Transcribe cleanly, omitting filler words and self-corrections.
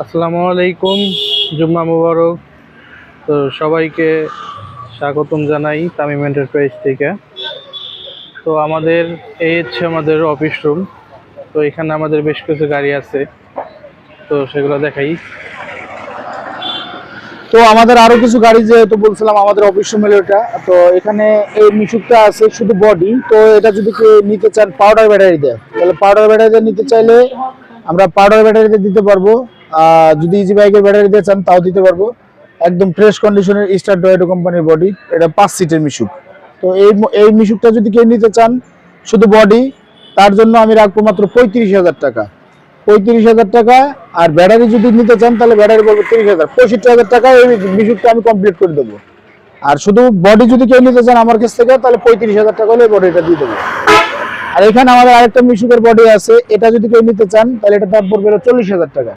আসসালামু আলাইকুম, জুম্মা মুবারক। তো সবাইকে স্বাগতম জানাই তামিম এন্টারপ্রাইজ থেকে। তো এই হচ্ছে আমাদের অফিস রুম। তো এখানে আমাদের বেশ কিছু গাড়ি আছে, তো সেগুলো দেখাই। তো আমাদের আরো কিছু গাড়ি, যেহেতু বলছিলাম আমাদের অফিস রুমের ওটা, তো এখানে এই মিশুকটা আছে শুধু বডি। তো এটা যদি কেউ নিতে চান পাউডার ব্যাটারি দেয়, তাহলে পাউডার ব্যাটারি দিয়ে নিতে চাইলে আমরা পাউডার ব্যাটারিতে দিতে পারবো। যদি ইজি বাইকের ব্যাটারি দিয়ে চান তাও দিতে পারবো। একদম ফ্রেশ কন্ডিশনের স্টার ডয়েটো কোম্পানির বডি, এটা 5 সিটের মিশুক। তো এই মিশুকটা যদি কেউ নিতে চান শুধু বডি, তার জন্য আমি রাখবো মাত্র 35,000 টাকা। 35,000 টাকা। আর ব্যাটারি যদি নিতে চান তাহলে ব্যাটারি পড়বে 30,000, 65,000 টাকায় এই মিশুকটা আমি কমপ্লিট করে দেবো। আর শুধু বডি যদি কেউ নিতে চান আমার কাছ থেকে, তাহলে 35,000 টাকা হলে বডিটা দিয়ে দেবো। আর এখানে আমাদের আরেকটা মিশুকের বডি আছে, এটা যদি কেউ নিতে চান তাহলে এটা দাম পড়বে 40,000 টাকা।